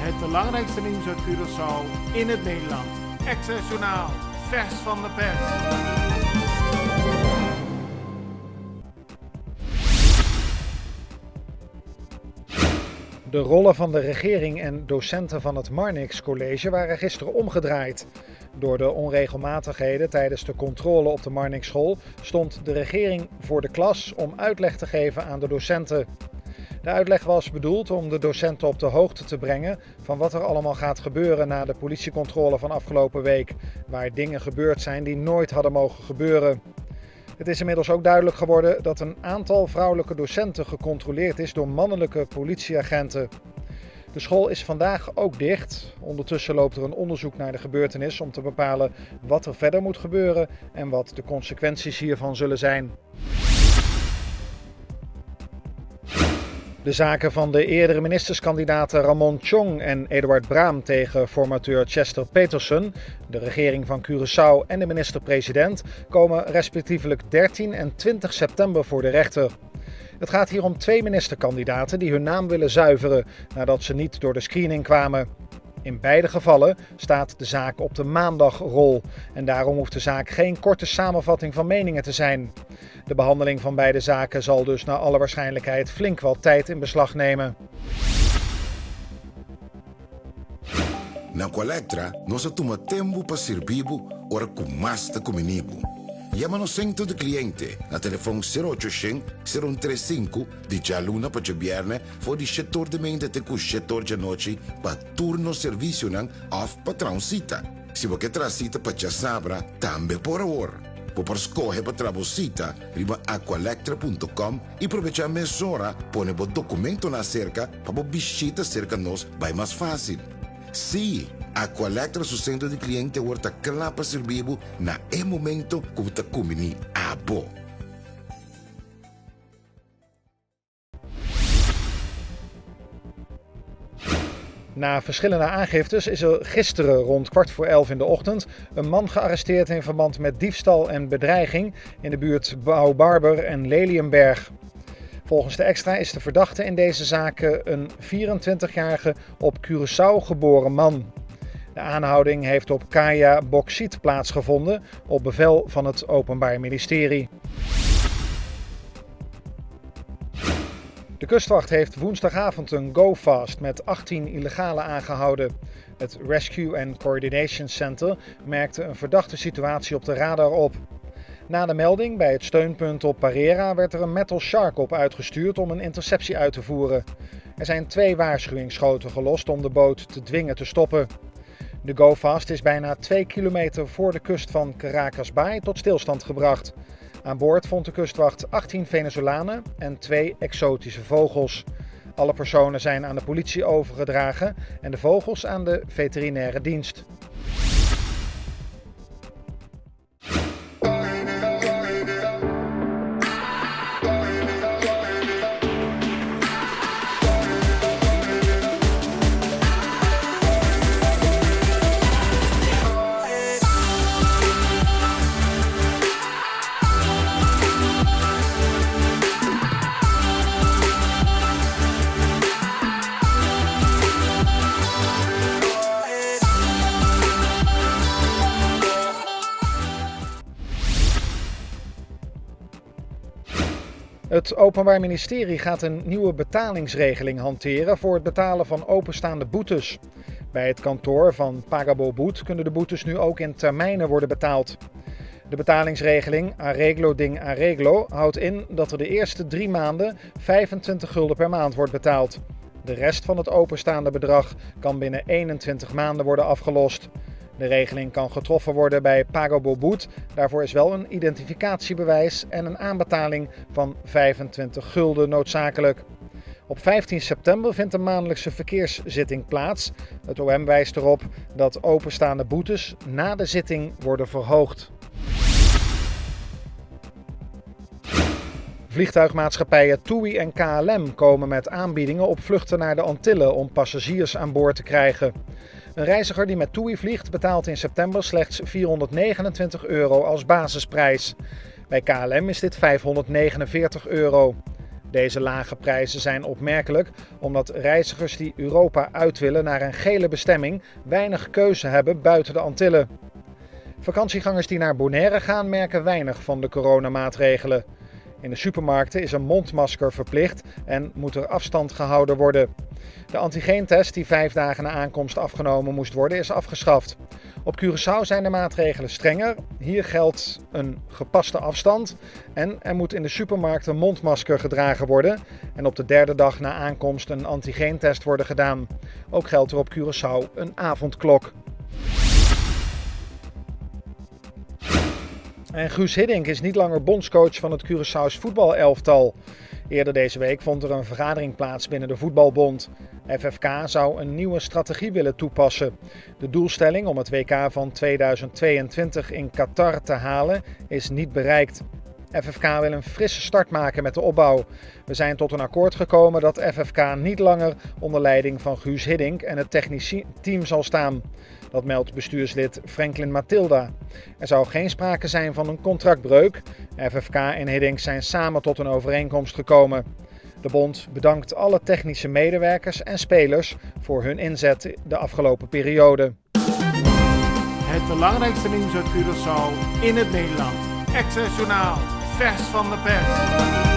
Het belangrijkste nieuws uit Curaçao in het Nederland. Access Journaal, vers van de pers. De rollen van de regering en docenten van het Marnix College waren gisteren omgedraaid. Door de onregelmatigheden tijdens de controle op de Marnix school stond de regering voor de klas om uitleg te geven aan de docenten. De uitleg was bedoeld om de docenten op de hoogte te brengen van wat er allemaal gaat gebeuren na de politiecontrole van afgelopen week, waar dingen gebeurd zijn die nooit hadden mogen gebeuren. Het is inmiddels ook duidelijk geworden dat een aantal vrouwelijke docenten gecontroleerd is door mannelijke politieagenten. De school is vandaag ook dicht. Ondertussen loopt er een onderzoek naar de gebeurtenis om te bepalen wat er verder moet gebeuren en wat de consequenties hiervan zullen zijn. De zaken van de eerdere ministerskandidaten Ramon Tjong en Eduard Braam tegen formateur Chester Peterson, de regering van Curaçao en de minister-president komen respectievelijk 13 en 20 september voor de rechter. Het gaat hier om 2 ministerkandidaten die hun naam willen zuiveren nadat ze niet door de screening kwamen. In beide gevallen staat de zaak op de maandagrol en daarom hoeft de zaak geen korte samenvatting van meningen te zijn. De behandeling van beide zaken zal dus naar alle waarschijnlijkheid flink wat tijd in beslag nemen. Na Colectra, nós toma tempo para servir ora com mais de comunibo. Llama-nos centro de cliente na telefone 0800-035 de Jaluna para Jabierne voor die setor de mente te cu setor de noche para turno serviço nang of patrãozita. Se você tracita para Chasabra, também por hora. Por escolher para trabocita, riba aqualectra.com e aproveitar a mesora, pone o documento na cerca para visita cerca nós vai mais fácil. Sim, Aqualectra, seu centro de cliente, está claro para servir na momento que você come a bo. Na verschillende aangiftes is er gisteren rond 11:15 in de ochtend een man gearresteerd in verband met diefstal en bedreiging in de buurt Bouwbarber en Lelienberg. Volgens de Extra is de verdachte in deze zaken een 24-jarige op Curaçao geboren man. De aanhouding heeft op Kaya Bauxiet plaatsgevonden op bevel van het Openbaar Ministerie. De kustwacht heeft woensdagavond een go-fast met 18 illegalen aangehouden. Het Rescue and Coordination Center merkte een verdachte situatie op de radar op. Na de melding bij het steunpunt op Parera werd er een Metal Shark op uitgestuurd om een interceptie uit te voeren. Er zijn 2 waarschuwingsschoten gelost om de boot te dwingen te stoppen. De go-fast is bijna 2 kilometer voor de kust van Caracas Bay tot stilstand gebracht. Aan boord vond de kustwacht 18 Venezolanen en 2 exotische vogels. Alle personen zijn aan de politie overgedragen en de vogels aan de veterinaire dienst. Het Openbaar Ministerie gaat een nieuwe betalingsregeling hanteren voor het betalen van openstaande boetes. Bij het kantoor van Pagabo Boet kunnen de boetes nu ook in termijnen worden betaald. De betalingsregeling Arreglo ding Arreglo houdt in dat er de eerste 3 maanden 25 gulden per maand wordt betaald. De rest van het openstaande bedrag kan binnen 21 maanden worden afgelost. De regeling kan getroffen worden bij Pagabo Boet. Daarvoor is wel een identificatiebewijs en een aanbetaling van 25 gulden noodzakelijk. Op 15 september vindt de maandelijkse verkeerszitting plaats. Het OM wijst erop dat openstaande boetes na de zitting worden verhoogd. Vliegtuigmaatschappijen TUI en KLM komen met aanbiedingen op vluchten naar de Antillen om passagiers aan boord te krijgen. Een reiziger die met TUI vliegt betaalt in september slechts €429 als basisprijs. Bij KLM is dit €549. Deze lage prijzen zijn opmerkelijk omdat reizigers die Europa uit willen naar een gele bestemming weinig keuze hebben buiten de Antillen. Vakantiegangers die naar Bonaire gaan merken weinig van de coronamaatregelen. In de supermarkten is een mondmasker verplicht en moet er afstand gehouden worden. De antigeentest die 5 dagen na aankomst afgenomen moest worden is afgeschaft. Op Curaçao zijn de maatregelen strenger. Hier geldt een gepaste afstand en er moet in de supermarkt een mondmasker gedragen worden. En op de 3e dag na aankomst een antigeentest worden gedaan. Ook geldt er op Curaçao een avondklok. En Guus Hiddink is niet langer bondscoach van het Curaçao's voetbalelftal. Eerder deze week vond er een vergadering plaats binnen de voetbalbond. FFK zou een nieuwe strategie willen toepassen. De doelstelling om het WK van 2022 in Qatar te halen is niet bereikt. FFK wil een frisse start maken met de opbouw. We zijn tot een akkoord gekomen dat FFK niet langer onder leiding van Guus Hiddink en het technisch team zal staan. Dat meldt bestuurslid Franklin Matilda. Er zou geen sprake zijn van een contractbreuk. FFK en Hiddink zijn samen tot een overeenkomst gekomen. De bond bedankt alle technische medewerkers en spelers voor hun inzet de afgelopen periode. Het belangrijkste nieuws uit Curaçao in het Nederland. Access Journaal, vers van de pers.